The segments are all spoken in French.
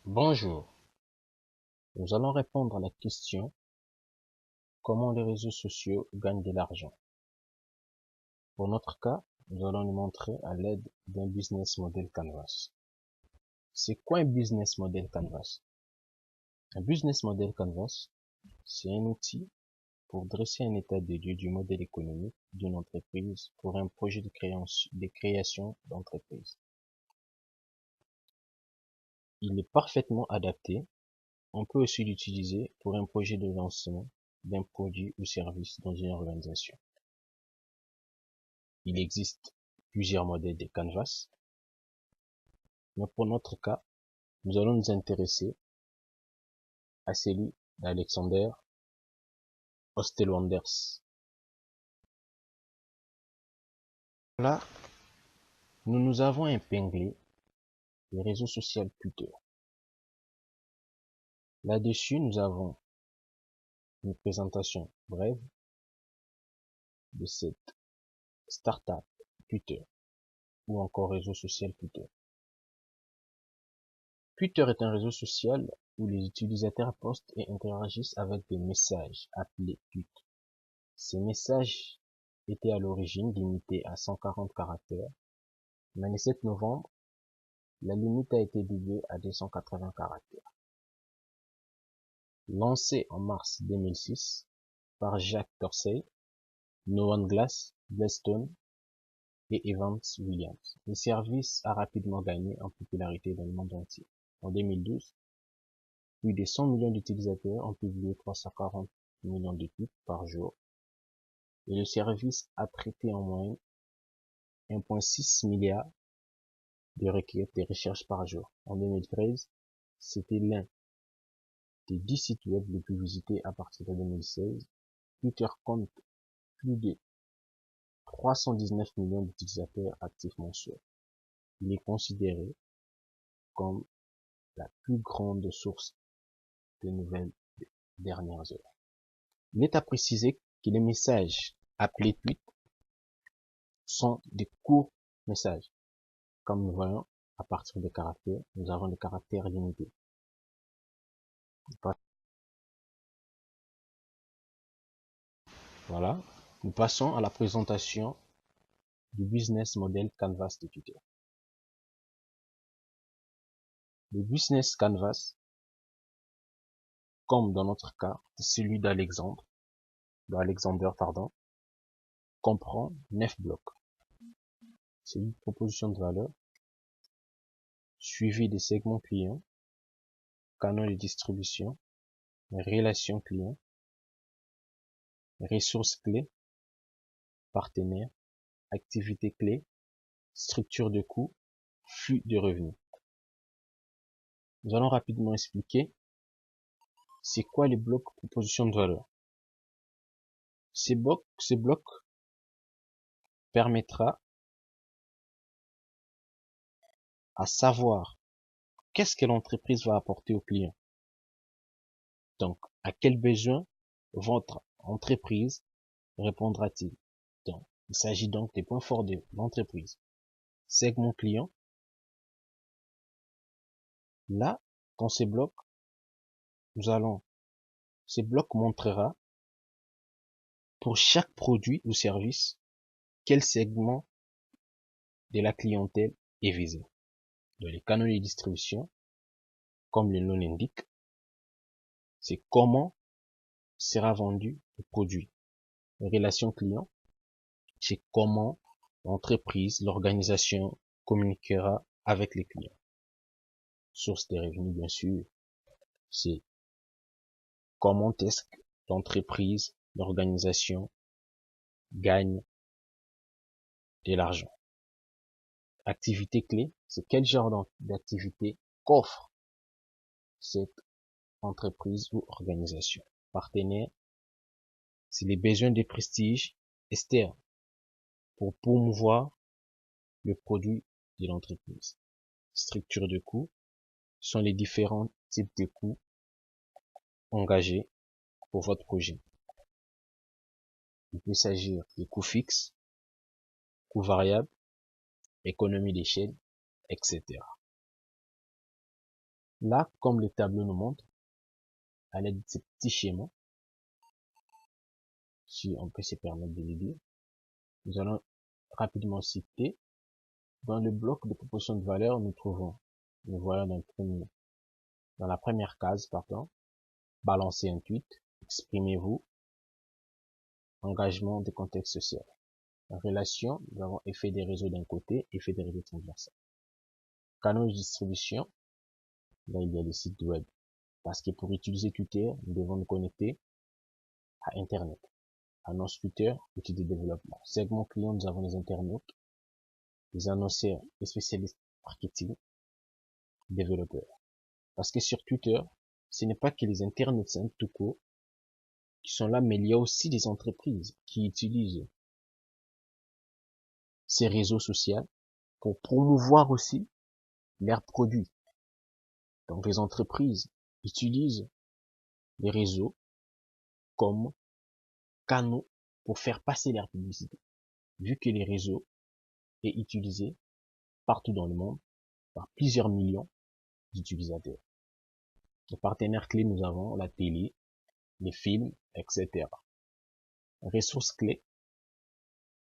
Bonjour, nous allons répondre à la question comment les réseaux sociaux gagnent de l'argent. Pour notre cas, nous allons nous montrer à l'aide d'un business model Canvas. C'est quoi un business model Canvas? Un business model Canvas, c'est un outil pour dresser un état des lieux du modèle économique d'une entreprise pour un projet de création d'entreprise. Il est parfaitement adapté. On peut aussi l'utiliser pour un projet de lancement d'un produit ou service dans une organisation. Il existe plusieurs modèles de Canvas, mais pour notre cas, nous allons nous intéresser à celui d'Alexander Osterwalders. Là, nous avons épinglé les réseaux sociaux Twitter. Là-dessus, nous avons une présentation brève de cette startup Twitter ou encore réseau social Twitter. Twitter est un réseau social où les utilisateurs postent et interagissent avec des messages appelés tweets. Ces messages étaient à l'origine limités à 140 caractères, mais le 7 novembre, la limite a été doublée à 280 caractères. Lancé en mars 2006 par Jack Dorsey, Noah Glass, Blackstone et Evans Williams, le service a rapidement gagné en popularité dans le monde entier. En 2012, plus de 100 millions d'utilisateurs ont publié 340 millions de tweets par jour et le service a traité en moyenne 1,6 milliard de requêtes de recherche par jour. En 2013, c'était l'un des 10 sites web les plus visités à partir de 2016. Twitter compte plus de 319 millions d'utilisateurs actifs mensuels. Il est considéré comme la plus grande source de nouvelles des dernières heures. Il est à préciser que les messages appelés tweets sont des courts messages. Comme nous voyons, à partir des caractères, nous avons des caractères limités. Voilà. Nous passons à la présentation du business model Canvas de Twitter. Le business Canvas, comme dans notre cas, celui d'Alexander, comprend 9 blocs. C'est une proposition de valeur, suivi des segments clients, canaux de distribution, relations clients, ressources clés, partenaires, activités clés, structure de coûts, flux de revenus. Nous allons rapidement expliquer c'est quoi les blocs proposition de valeur. Ces blocs permettra à savoir qu'est-ce que l'entreprise va apporter au client. Donc, à quel besoin votre entreprise répondra-t-il? Donc, il s'agit donc des points forts de l'entreprise. Segment client. Là, dans ces blocs, ces blocs montrera pour chaque produit ou service quel segment de la clientèle est visé. Dans les canaux de distribution, comme le nom l'indique, c'est comment sera vendu le produit. Les relations clients, c'est comment l'entreprise, l'organisation communiquera avec les clients. Source des revenus, bien sûr, c'est comment est-ce que l'entreprise, l'organisation gagne de l'argent. Activité clé, c'est quel genre d'activité qu'offre cette entreprise ou organisation. Partenaire, c'est les besoins de prestige externe pour promouvoir le produit de l'entreprise. Structure de coûts sont les différents types de coûts engagés pour votre projet. Il peut s'agir de coûts fixes, coûts variables, économie d'échelle, etc. Là, comme le tableau nous montre, à l'aide de ces petits schémas, si on peut se permettre de le dire, nous allons rapidement citer. Dans le bloc de proposition de valeur, nous voyons dans la première case, pardon, balancer un tweet, exprimez-vous, engagement de contexte social. En relation, nous avons effet des réseaux d'un côté, effet des réseaux transversaux. Canaux de distribution, là il y a les sites web. Parce que pour utiliser Twitter, nous devons nous connecter à Internet. Annonce Twitter, outil de développement. Segment client, nous avons les internautes, les annonceurs, les spécialistes marketing, développeurs. Parce que sur Twitter, ce n'est pas que les internautes simples tout court qui sont là, mais il y a aussi des entreprises qui utilisent ces réseaux sociaux pour promouvoir aussi leurs produits. Donc les entreprises utilisent les réseaux comme canaux pour faire passer leur publicité. Vu que les réseaux est utilisé partout dans le monde par plusieurs millions d'utilisateurs. Les partenaires clés, nous avons la télé, les films, etc. Ressources clés,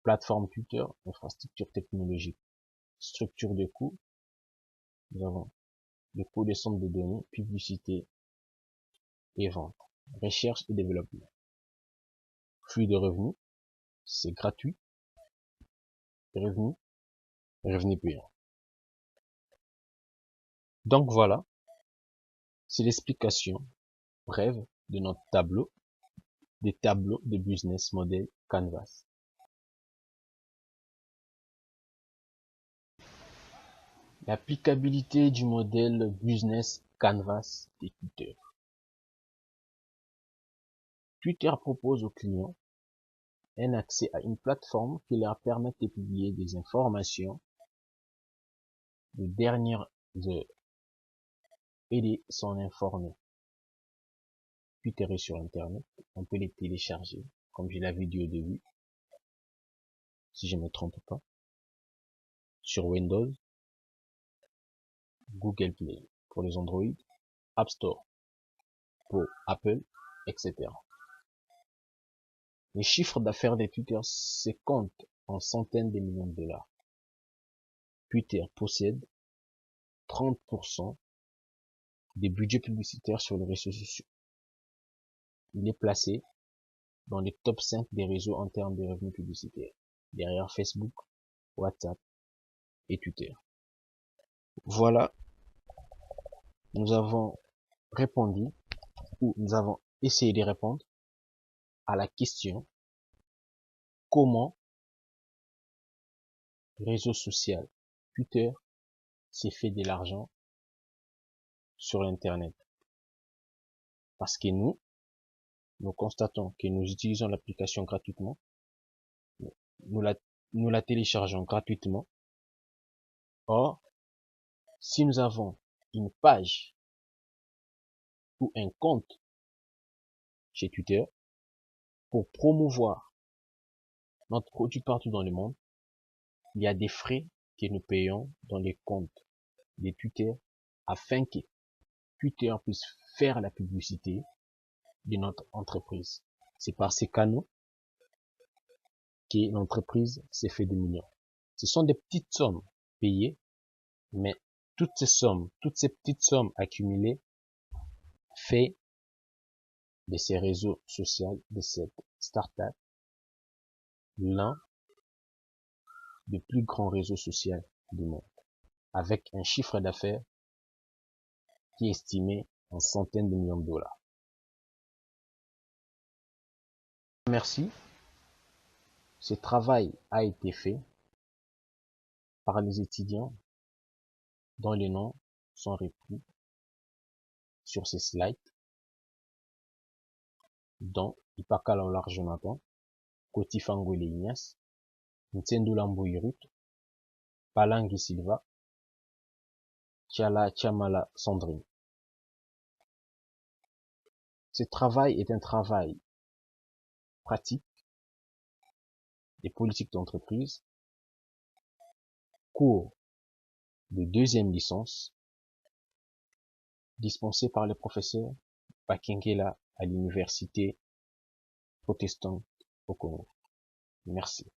plateforme Twitter, infrastructure technologique, structure de coûts, nous avons le coût de centre de données, publicité et vente, recherche et développement. Flux de revenus, c'est gratuit, revenus payants. Donc voilà, c'est l'explication brève de notre tableau, des tableaux de business model Canvas. L'applicabilité du modèle business Canvas de Twitter. Twitter propose aux clients un accès à une plateforme qui leur permet de publier des informations de dernières heures et de s'en informer. Twitter est sur Internet, on peut les télécharger, comme je l'avais dit au début, si je ne me trompe pas, sur Windows, Google Play pour les Android, App Store pour Apple, etc. Les chiffres d'affaires de Twitter se comptent en centaines de millions de dollars. Twitter possède 30% des budgets publicitaires sur les réseaux sociaux. Il est placé dans les top 5 des réseaux en termes de revenus publicitaires, derrière Facebook, WhatsApp et Twitter. Voilà, nous avons répondu, ou nous avons essayé de répondre à la question comment réseau social Twitter s'est fait de l'argent sur l'internet. Parce que nous constatons que nous utilisons l'application gratuitement, nous la téléchargeons gratuitement. Or, si nous avons une page ou un compte chez Twitter pour promouvoir notre produit partout dans le monde, il y a des frais que nous payons dans les comptes de Twitter afin que Twitter puisse faire la publicité de notre entreprise. C'est par ces canaux que l'entreprise s'est fait des millions. Ce sont des petites sommes payées, mais toutes ces petites sommes accumulées fait de ces réseaux sociaux, de cette start-up, l'un des plus grands réseaux sociaux du monde, avec un chiffre d'affaires qui est estimé en centaines de millions de dollars. Merci. Ce travail a été fait par les étudiants dont les noms sont repris sur ces slides, dont Ipakala Olar Jonathan, Koti Fangwele Ignace, Ntendula Mbouyirut, Palangi Silva, Tchala Tchamala Sandrine. Ce travail est un travail pratique des politiques d'entreprise, cours de deuxième licence dispensé par le professeur Bakengela à l'université protestante au Congo. Merci.